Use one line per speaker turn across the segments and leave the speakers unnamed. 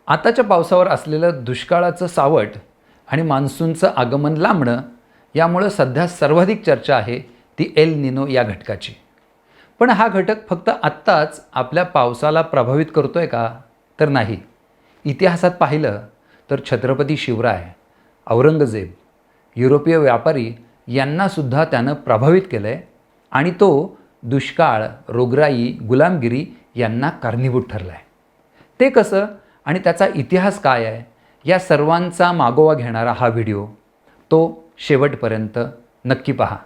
आताच्या पावसावर असलेलं दुष्काळाचं सावट आणि मान्सूनचं आगमन लांबणं यामुळं सध्या सर्वाधिक चर्चा आहे ती एल निनो या घटकाची. पण हा घटक फक्त आत्ताच आपल्या पावसाला प्रभावित करतोय का? तर नाही. इतिहासात पाहिलं तर छत्रपती शिवराय, औरंगजेब, युरोपीय व्यापारी यांनासुद्धा त्यानं प्रभावित केलं आहे आणि तो दुष्काळ, रोगराई, गुलामगिरी यांना कारणीभूत ठरला आहे. ते कसं आणि त्याचा इतिहास काय आहे या सर्वांचा मागोवा घेणारा हा व्हिडिओ, तो शेवटपर्यंत नक्की पहा.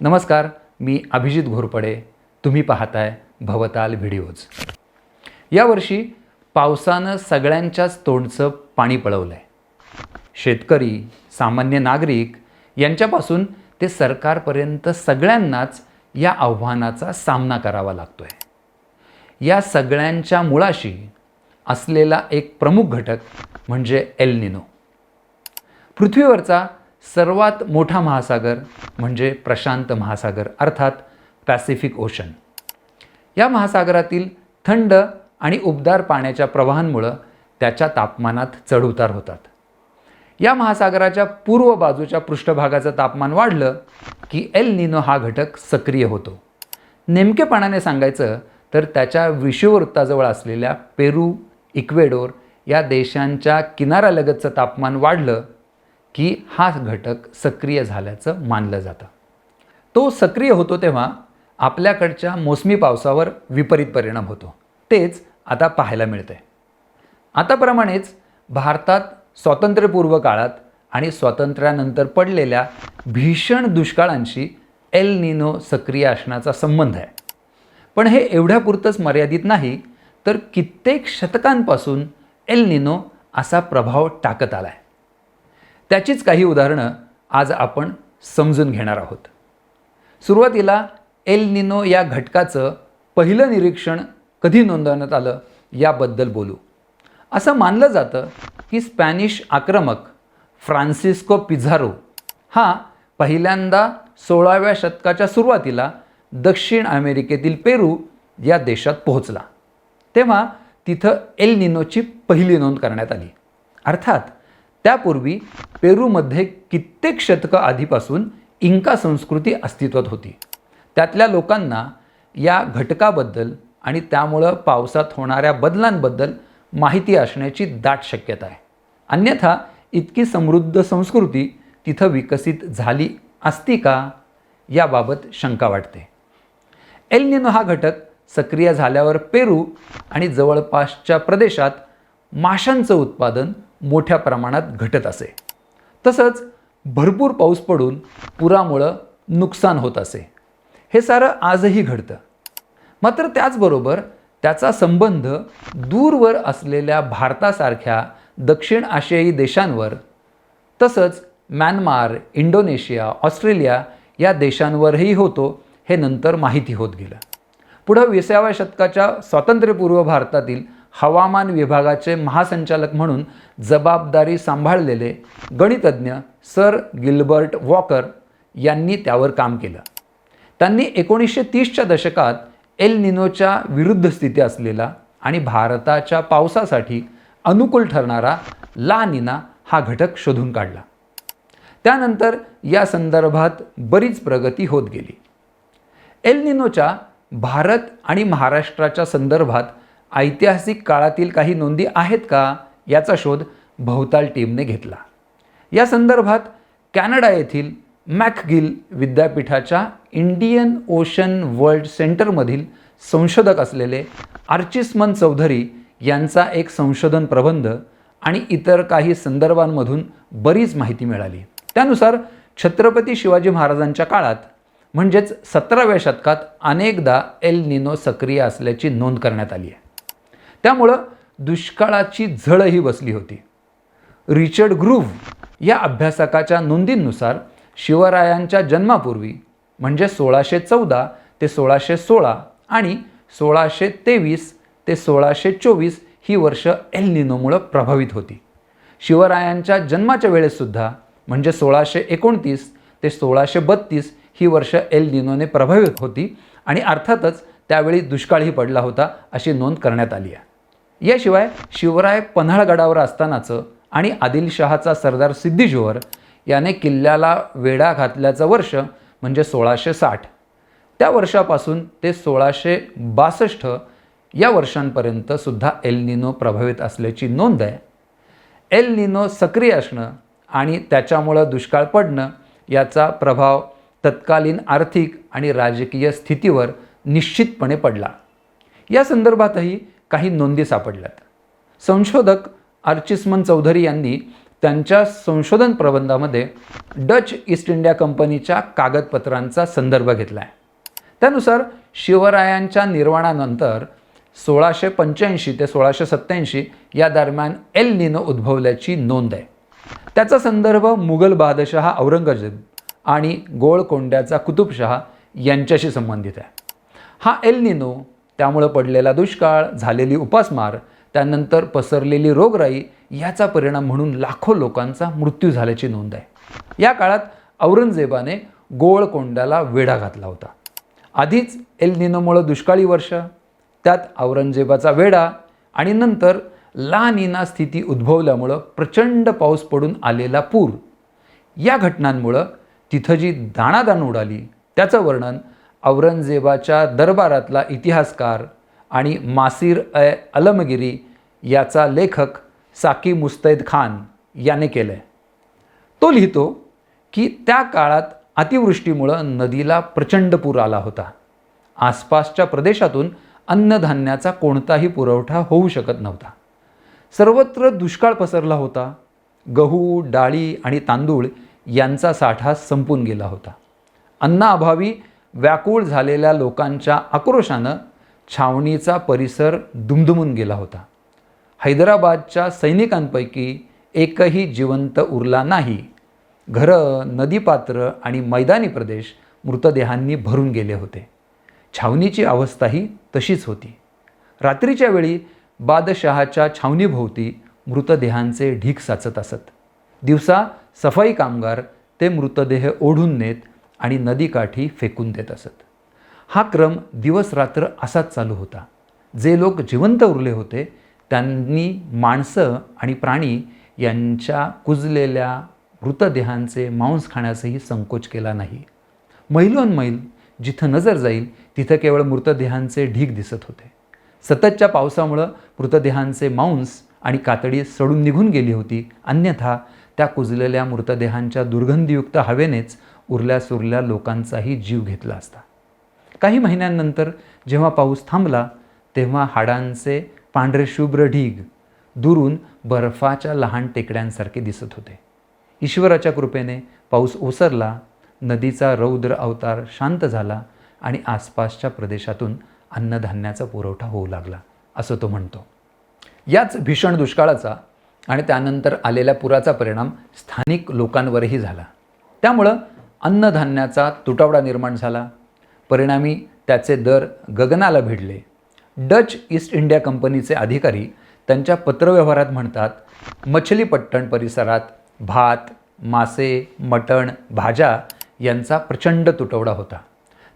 नमस्कार, मी अभिजित घोरपडे. तुम्ही पाहताय भवताल व्हिडिओज. यावर्षी पावसानं सगळ्यांच्याच तोंडचं पाणी पळवलं आहे. शेतकरी, सामान्य नागरिक यांच्यापासून ते सरकारपर्यंत सगळ्यांनाच या आव्हानाचा सामना करावा लागतो आहे. या सगळ्यांच्या मुळाशी असलेला एक प्रमुख घटक म्हणजे एल निनो. पृथ्वीवरचा सर्वात मोठा महासागर म्हणजे प्रशांत महासागर अर्थात पॅसिफिक ओशन. या महासागरातील थंड आणि उबदार पाण्याच्या प्रवाहांमुळं त्याच्या तापमानात चढउतार होतात. या महासागराच्या पूर्व बाजूच्या पृष्ठभागाचं तापमान वाढलं की एल निनो हा घटक सक्रिय होतो. नेमकेपणाने सांगायचं तर त्याच्या विषुववृत्ताजवळ असलेल्या पेरू, इक्वेडोर या देशांच्या किनाऱ्यालगतचं तापमान वाढलं की हा घटक सक्रिय झाल्याचं मानलं जातं. तो सक्रिय होतो तेव्हा आपल्याकडच्या मोसमी पावसावर विपरीत परिणाम होतो. तेच आता पाहायला मिळतंय. आताप्रमाणेच भारतात स्वातंत्र्यपूर्व काळात आणि स्वातंत्र्यानंतर पडलेल्या भीषण दुष्काळांशी एल निनो सक्रिय असण्याचा संबंध आहे. पण हे एवढ्यापुरतंच मर्यादित नाही, तर कित्येक शतकांपासून एल निनो असा प्रभाव टाकत आला आहे. त्याचीच काही उदाहरणं आज आपण समजून घेणार आहोत. सुरुवातीला एल निनो या घटकाचं पहिलं निरीक्षण कधी नोंदवण्यात आलं याबद्दल बोलू. असं मानलं जातं की स्पॅनिश आक्रमक फ्रान्सिस्को पिझारो हा पहिल्यांदा 16व्या शतकाच्या सुरुवातीला दक्षिण अमेरिकेतील पेरू या देशात पोहोचला. तेव्हा तिथं एल निनोची पहिली नोंद करण्यात आली. अर्थात त्यापूर्वी पेरूमध्ये कित्येक शतकं आधीपासून इंका संस्कृती अस्तित्वात होती. त्यातल्या लोकांना या घटकाबद्दल आणि त्यामुळं पावसात होणाऱ्या बदलांबद्दल माहिती असण्याची दाट शक्यता आहे. अन्यथा इतकी समृद्ध संस्कृती तिथं विकसित झाली असती का याबाबत शंका वाटते. एल निनो हा घटक सक्रिय झाल्यावर पेरू आणि जवळपासच्या प्रदेशात माशांचं उत्पादन मोठ्या प्रमाणात घटत असे. तसंच भरपूर पाऊस पडून पुरामुळं नुकसान होत असे. हे सारं आजही घडतं. मात्र त्याचबरोबर त्याचा संबंध दूरवर असलेल्या भारतासारख्या दक्षिण आशियाई देशांवर तसंच म्यानमार, इंडोनेशिया, ऑस्ट्रेलिया या देशांवरही होतो हे नंतर माहिती होत गेलं. पुढं 20व्या शतकाच्या स्वातंत्र्यपूर्व भारतातील हवामान विभागाचे महासंचालक म्हणून जबाबदारी सांभाळलेले गणितज्ञ सर गिल्बर्ट वॉकर यांनी त्यावर काम केलं. त्यांनी 1930च्या दशकात एल निनोच्या विरुद्ध स्थिती असलेला आणि भारताच्या पावसासाठी अनुकूल ठरणारा ला निना हा घटक शोधून काढला. त्यानंतर या संदर्भात बरीच प्रगती होत गेली. एल निनोच्या भारत आणि महाराष्ट्राच्या संदर्भात ऐतिहासिक काळातील काही नोंदी आहेत का याचा शोध भवताल टीमने घेतला. या संदर्भात कॅनडा येथील मॅकगिल विद्यापीठाच्या इंडियन ओशन वर्ल्ड सेंटरमधील संशोधक असलेले आर्चिसमन चौधरी यांचा एक संशोधन प्रबंध आणि इतर काही संदर्भांमधून बरीच माहिती मिळाली. त्यानुसार छत्रपती शिवाजी महाराजांच्या काळात म्हणजेच 17व्या शतकात अनेकदा एल निनो सक्रिय असल्याची नोंद करण्यात आली आहे. त्यामुळं दुष्काळाची झळही बसली होती. रिचर्ड ग्रूव्ह या अभ्यासकाच्या नोंदींनुसार शिवरायांच्या जन्मापूर्वी म्हणजे 1614 ते 1616 आणि 1623 ते 1624 ही वर्ष एल निनोमुळे प्रभावित होती. शिवरायांच्या जन्माच्या वेळेसुद्धा म्हणजे 1629 ते 1632 ही वर्ष एल निनोने प्रभावित होती आणि अर्थातच त्यावेळी दुष्काळही पडला होता अशी नोंद करण्यात आली आहे. याशिवाय शिवराय पन्हाळगडावर असतानाचं आणि आदिलशहाचा सरदार सिद्दी जोहर याने किल्ल्याला वेढा घातल्याचं वर्ष म्हणजे 1660, त्या वर्षापासून ते 1662 या वर्षांपर्यंत सुद्धा एल निनो प्रभावित असल्याची नोंद आहे. एल निनो सक्रिय असणं आणि त्याच्यामुळं दुष्काळ पडणं याचा प्रभाव तत्कालीन आर्थिक आणि राजकीय स्थितीवर निश्चितपणे पडला. या संदर्भातही काही नोंदी सापडल्यात. संशोधक अर्चिसमन चौधरी यांनी त्यांच्या संशोधन प्रबंधामध्ये डच ईस्ट इंडिया कंपनीच्या कागदपत्रांचा संदर्भ घेतला आहे. त्यानुसार शिवरायांच्या निर्वाणानंतर 1685 ते 1687 या दरम्यान एल निनो उद्भवल्याची नोंद आहे. त्याचा संदर्भ मुघल बादशहा औरंगजेब आणि गोळकोंड्याचा कुतुबशहा यांच्याशी संबंधित आहे. हा एल निनो, त्यामुळे पडलेला दुष्काळ, झालेली उपासमार, त्यानंतर पसरलेली रोगराई याचा परिणाम म्हणून लाखो लोकांचा मृत्यू झाल्याची नोंद आहे. या काळात औरंगजेबाने गोळकोंड्याला वेढा घातला होता. आधीच एल निनोमुळे दुष्काळी वर्ष, त्यात औरंगजेबाचा वेढा आणि नंतर ला नीना स्थिती उद्भवल्यामुळं प्रचंड पाऊस पडून आलेला पूर, या घटनांमुळं तिथं जी दाणादाण उडाली त्याचं वर्णन औरंगजेबाच्या दरबारातला इतिहासकार आणि मासिर अलमगिरी याचा लेखक साकी मुस्तैद खान याने केलं आहे. तो लिहितो की त्या काळात अतिवृष्टीमुळं नदीला प्रचंड पूर आला होता. आसपासच्या प्रदेशातून अन्नधान्याचा कोणताही पुरवठा होऊ शकत नव्हता. सर्वत्र दुष्काळ पसरला होता. गहू, डाळी आणि तांदूळ यांचा साठा संपून गेला होता. अन्नाअभावी व्याकुळ झालेल्या लोकांच्या आक्रोशानं छावणीचा परिसर दुमदुमून गेला होता. हैदराबादच्या सैनिकांपैकी एकही जिवंत उरला नाही. घरं, नदीपात्र आणि मैदानी प्रदेश मृतदेहांनी भरून गेले होते. छावणीची अवस्थाही तशीच होती. रात्रीच्या वेळी बादशहाच्या छावणीभोवती मृतदेहांचे ढीग साचत असत. दिवसा सफाई कामगार ते मृतदेह ओढून नेत आणि नदीकाठी फेकून देत असत. हा क्रम दिवस रात्र असाच चालू होता. जे लोक जिवंत उरले होते त्यांनी माणसं आणि प्राणी यांच्या कुजलेल्या मृतदेहांचे मांस खाण्याचाही संकोच केला नाही. मैलोनमैल जिथं नजर जाईल तिथं केवळ मृतदेहांचे ढीग दिसत होते. सततच्या पावसामुळं मृतदेहांचे मांस आणि कातडी सडून निघून गेली होती. अन्यथा त्या कुजलेल्या मृतदेहांच्या दुर्गंधीयुक्त हवेनेच उरल्या सुरल्या लोकांचाही जीव घेतला असता. काही महिन्यांनंतर जेव्हा पाऊस थांबला तेव्हा हाडांचे पांढरे शुभ्र ढीग दुरून बर्फाच्या लहान टेकड्यांसारखे दिसत होते. ईश्वराच्या कृपेने पाऊस ओसरला, नदीचा रौद्र अवतार शांत झाला आणि आसपासच्या प्रदेशातून अन्नधान्याचा पुरवठा होऊ लागला, असं तो म्हणतो. याच भीषण दुष्काळाचा आणि त्यानंतर आलेल्या पुराचा परिणाम स्थानिक लोकांवरही झाला. त्यामुळं अन्नधान्याचा तुटवडा निर्माण झाला. परिणामी त्याचे दर गगनाला भिडले. डच ईस्ट इंडिया कंपनीचे अधिकारी त्यांच्या पत्रव्यवहारात म्हणतात, मछलीपट्टण परिसरात भात, मासे, मटण, भाज्या यांचा प्रचंड तुटवडा होता.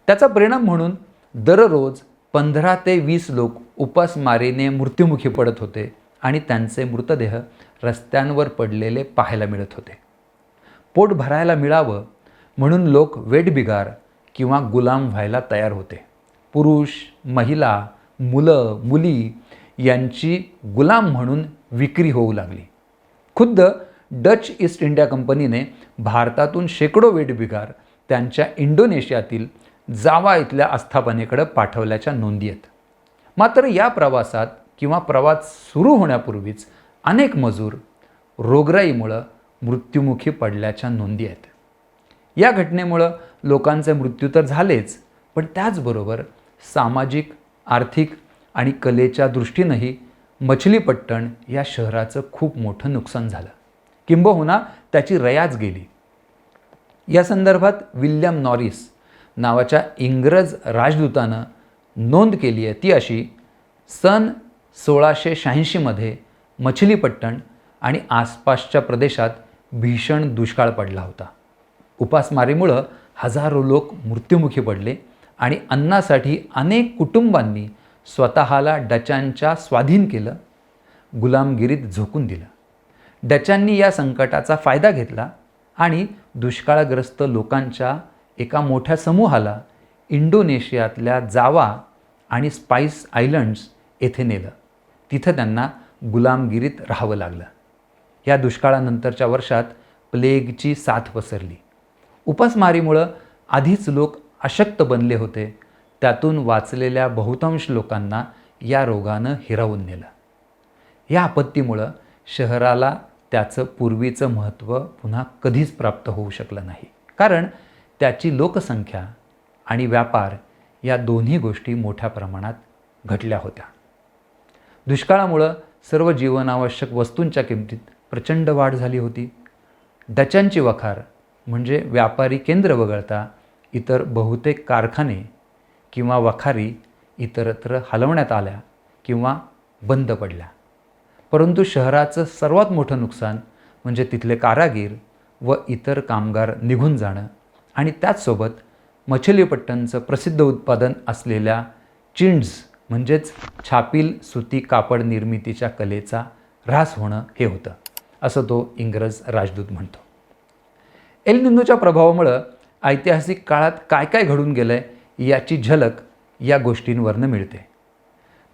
त्याचा परिणाम म्हणून दररोज 15 ते 20 लोक उपासमारीने मृत्युमुखी पडत होते आणि त्यांचे मृतदेह रस्त्यांवर पडलेले पाहायला मिळत होते. पोट भरायला मिळावं म्हणून लोक वेठबिगार किंवा गुलाम व्हायला तयार होते. पुरुष, महिला, मुलं, मुली यांची गुलाम म्हणून विक्री होऊ लागली. खुद्द डच ईस्ट इंडिया कंपनीने भारतातून शेकडो वेठबिगार त्यांच्या इंडोनेशियातील जावा इथल्या आस्थापनेकडे पाठवल्याच्या नोंदी आहेत. मात्र या प्रवासात किंवा प्रवास सुरू होण्यापूर्वीच अनेक मजूर रोगराईमुळं मृत्युमुखी पडल्याच्या नोंदी आहेत. या घटनेमुळं लोकांचे मृत्यू तर झालेच, पण त्याचबरोबर सामाजिक, आर्थिक आणि कलेच्या दृष्टीनंही मछलीपट्टण या शहराचं खूप मोठं नुकसान झालं. किंबहुना त्याची रयाच गेली. या संदर्भात विल्यम नॉरिस नावाच्या इंग्रज राजदूतानं नोंद केली आहे ती अशी, सन 1686 मछलीपट्टण आणि आसपासच्या प्रदेशात भीषण दुष्काळ पडला होता. उपासमारीमुळं हजारो लोक मृत्युमुखी पडले आणि अन्नासाठी अनेक कुटुंबांनी स्वतःला डचांच्या स्वाधीन केलं गुलामगिरीत झोकून दिलं. डचांनी या संकटाचा फायदा घेतला आणि दुष्काळग्रस्त लोकांच्या एका मोठ्या समूहाला इंडोनेशियातल्या जावा आणि स्पाइस आयलंड्स येथे नेलं. तिथं त्यांना गुलामगिरीत राहावं लागलं. या दुष्काळानंतरच्या वर्षात प्लेगची साथ पसरली. उपासमारीमुळं आधीच लोक अशक्त बनले होते. त्यातून वाचलेल्या बहुतांश लोकांना या रोगानं हिरावून नेलं. या आपत्तीमुळं शहराला त्याचं पूर्वीचं महत्त्व पुन्हा कधीच प्राप्त होऊ शकलं नाही, कारण त्याची लोकसंख्या आणि व्यापार या दोन्ही गोष्टी मोठ्या प्रमाणात घटल्या होत्या. दुष्काळामुळं सर्व जीवनावश्यक वस्तूंच्या किमतीत प्रचंड वाढ झाली होती. डचांची वखार म्हणजे व्यापारी केंद्र वगळता इतर बहुतेक कारखाने किंवा वखारी इतरत्र हलवण्यात आल्या किंवा बंद पडल्या. परंतु शहराचं सर्वात मोठं नुकसान म्हणजे तिथले कारागीर व इतर कामगार निघून जाणं आणि त्याचसोबत मछलीपट्टणचं प्रसिद्ध उत्पादन असलेल्या चिंड्स म्हणजेच छापील सुती कापड निर्मितीच्या कलेचा ऱ्हास होणं हे होतं, असं तो इंग्रज राजदूत म्हणतो. एल निनोच्या प्रभावामुळं ऐतिहासिक काळात काय काय घडून गेलं आहे याची झलक या गोष्टींवरनं मिळते.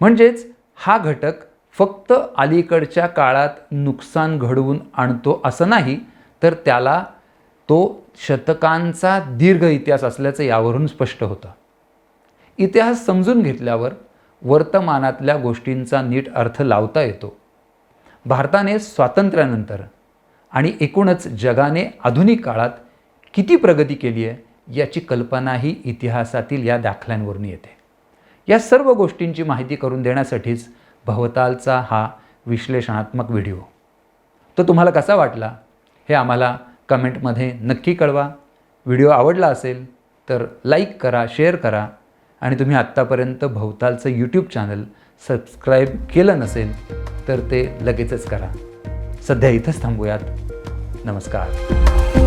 म्हणजेच हा घटक फक्त अलीकडच्या काळात नुकसान घडवून आणतो असं नाही, तर त्याला तो शतकांचा दीर्घ इतिहास असल्याचं यावरून स्पष्ट होतं. इतिहास समजून घेतल्यावर वर्तमानातल्या गोष्टींचा नीट अर्थ लावता येतो. भारताने स्वातंत्र्यानंतर आणि एकूणच जगाने आधुनिक काळात किती प्रगती केली आहे याची कल्पनाही इतिहासातील या दाखल्यांवरून येते. या सर्व गोष्टींची माहिती करून देण्यासाठीच भवतालचा हा विश्लेषणात्मक व्हिडिओ. तो तुम्हाला कसा वाटला हे आम्हाला कमेंटमध्ये नक्की कळवा. व्हिडिओ आवडला असेल तर लाईक करा, शेअर करा आणि तुम्ही आत्तापर्यंत भवतालचं यूट्यूब चॅनल सबस्क्राईब केलं नसेल तर ते लगेचच करा. सध्या इथंच थांबूयात. नमस्कार.